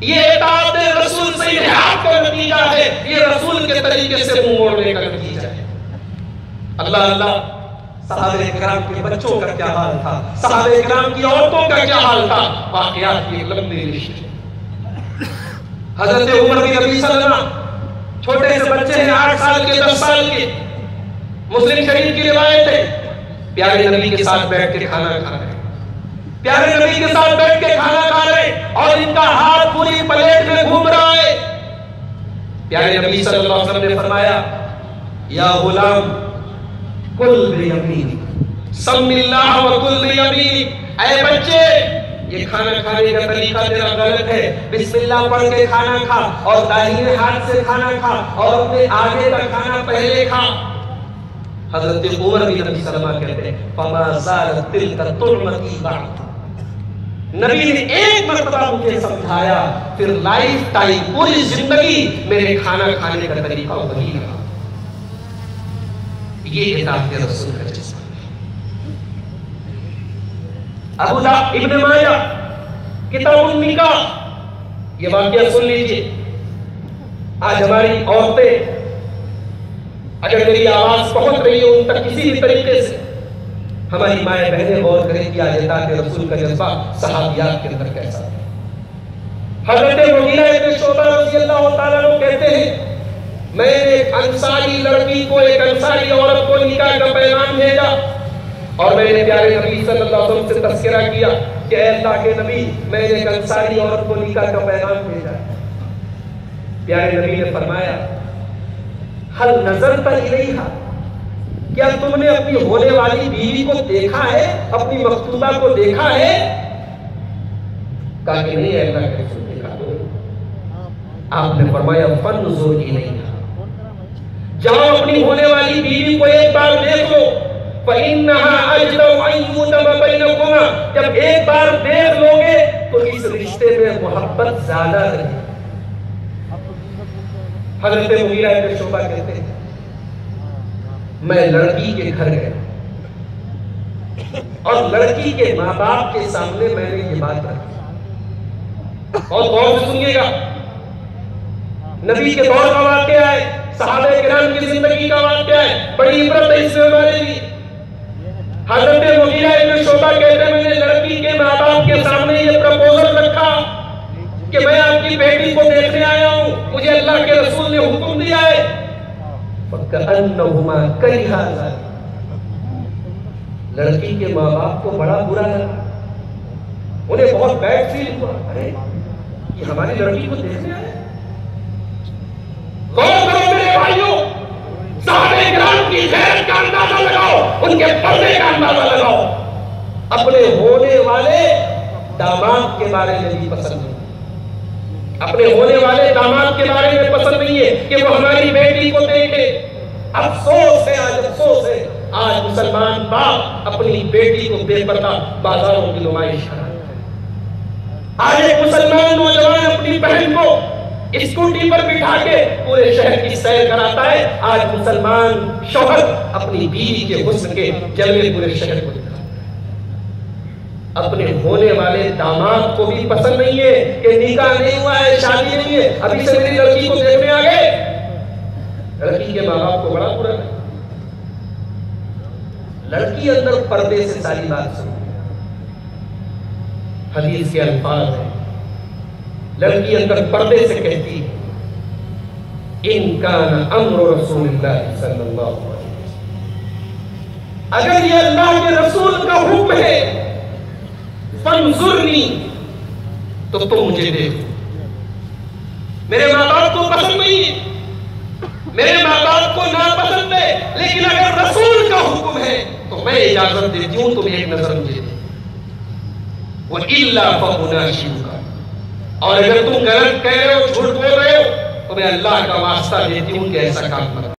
یہ اطاعت رسول سے انحراف کا نتیجہ ہے، یہ رسول کے طریقے سے منہ موڑنے کا نتیجہ ہے۔ اللہ صحابہ کرام کے بچوں کا کیا حال تھا، صحابہ کرام کی عورتوں کا کیا حال تھا، واقعات کی ایک لمبی لسٹ ہے۔ حضرت عمر بن ابی سلمہ چھوٹے سے بچے ہیں، 8 سال کے 10 سال کے، مسلم شریف کی روایت ہے، پیارے نبی کے ساتھ بیٹھ کے کھانا کھا رہے ہیں، پیارے نبی کے ساتھ بیٹھ کے کھانا کھا رہے ہیں، اور ان کا ہاتھ پوری پلیٹ میں گھوم رہا ہے۔ پیارے نبی صلی اللہ علیہ وسلم نے فرمایا یا غلام کل بیمینک، سم اللہ وکل بیمینک، اے بچے یہ کھانا کھانے کا طریقہ تیرا غلط ہے، بسم اللہ پڑھ کے کھانا کھا، اور داہنے ہاتھ سے کھانا کھا، اور اپنے آگے کا کھانا پہلے کھا۔ حضرت عمر بن ابی سلمہ کہتے ہیں فما زالت تلک طعمتی بعد، نبی نے ایک مرتبہ مجھے سمجھایا، پھر لائف ٹائم پوری زندگی میرے کھانا کھانے کا طریقہ وہی رہا۔ یہ اطاعت رسول کا جذبہ۔ ابو داؤد ابن ماجہ کتاب النکاح، یہ واقعہ سن لیجئے۔ آج ہماری عورتیں اگر میری آواز پہنچ رہی ہے ان تک کسی بھی طریقے سے، ہماری مائیں بہنیں غور کریں کہ آج اطاعت رسول کا جذبہ صحابیات کے اندر کیسا ہے۔ حضرت مغیرہ ابن شعبہ رضی اللہ تعالیٰ عنہ کہتے ہیں، میں نے ایک انصاری لڑکی کو، ایک انصاری عورت کو نکاح کا پیغام بھیجا، اور میں نے پیارے نبی صلی اللہ علیہ وسلم سے تذکرہ کیا کہ اے اللہ کے نبی، میں نے ایک انصاری عورت کو نکاح کا پیغام بھیجا۔ پیارے نبی نے فرمایا، ہل نظرت الیہا، کیا تم نے اپنی ہونے والی بیوی کو دیکھا ہے، اپنی مخطوبہ کو دیکھا ہے؟ کہا کہ نہیں ہے اللہ کے رسول، دیکھا تو آپ نے فرمایا فانظر الیہا، جاؤ اپنی ہونے والی بیوی کو ایک بار دیکھ لو، فإنها أجدر أن يُتَمَ بَيْنَكُمَا، جب ایک بار دیکھ لو گے تو اس رشتے میں محبت زیادہ رہے۔ حضرت مغیرہ ابن شعبہ کہتے ہیں، میں لڑکی کے گھر گیا اور لڑکی کے ماں باپ کے سامنے میں نے یہ بات رکھی، اور غور سے سنیے گا، نبی کے دور کا واقعہ ہے، صحابہ کرام کی زندگی کا واقعہ ہے، بڑی عبرت ہے اس میں ہمارے لیے۔ حضرت مغیرہ ابن شعبہ کہتے ہیں، میں نے لڑکی کے ماں باپ کے سامنے یہ پروپوزل رکھا کہ میں آپ کی بیٹی کو دیکھنے آیا ہوں، مجھے اللہ کے رسول نے حکم دیا ہے۔ فَكَأَنَّهُمَا كَرِهَا ذَلِكَ، لڑکی کے ماں باپ کو بڑا برا لگا، انہیں بہت بیڈ فیل ہوا، ارے یہ ہماری لڑکی کو دیکھنے آئے۔ غور کرو میرے بھائیوں، صحابہ کرام کی غیرت کا اندازہ لگاؤ، ان کے پردے کا اندازہ لگاؤ۔ اپنے ہونے والے داماد کے بارے میں بھی پسند نہیں، اپنے ہونے والے داماد کے بارے میں پسند نہیں ہے کہ وہ ہماری بیٹی کو دیکھے۔ افسوس ہے، آج افسوس ہے، آج مسلمان باپ اپنی بیٹی کو بے پردہ بازاروں کی نمائش کراتا ہے۔ آج ایک مسلمان نوجوان اپنی بہن کو اسکوٹی پر بٹھا کے پورے شہر کی سیر کراتا ہے۔ آج مسلمان شوہر اپنی بیوی کے حسن کے جلوے پورے شہر کو دکھاتا ہے۔ اپنے ہونے والے داماد کو بھی پسند نہیں ہے کہ نکاح نہیں ہوا ہے، شادی نہیں ہے، ابھی سے میری لڑکی کو دیکھنے آ گئے۔ لڑکی کے ماں باپ کو بڑا برا ہے۔ لڑکی اندر پردے سے ساری بات سنی، حدیث کے الفاظ ہیں، لڑکی اندر پردے سے کہتی ہے، ان کان امر رسول اللہ صلی اللہ علیہ وسلم، اگر یہ اللہ کے رسول کا حکم ہے، فانظرنی، تو تم مجھے دیکھو۔ میرے ماں باپ کو پسند نہیں ہے، میرے ماں باپ کو ناپسند ہے، لیکن اگر رسول کا حکم ہے تو میں اجازت دیتی ہوں، تم ایک نظر مجھے دے۔ وَإِلَّا فَأُنَاشِدُكَ، اور اگر تم غلط کہہ رہے ہو، جھوٹ بول رہے ہو، تو میں اللہ کا واسطہ دیتی ہوں کہ ایسا کام مت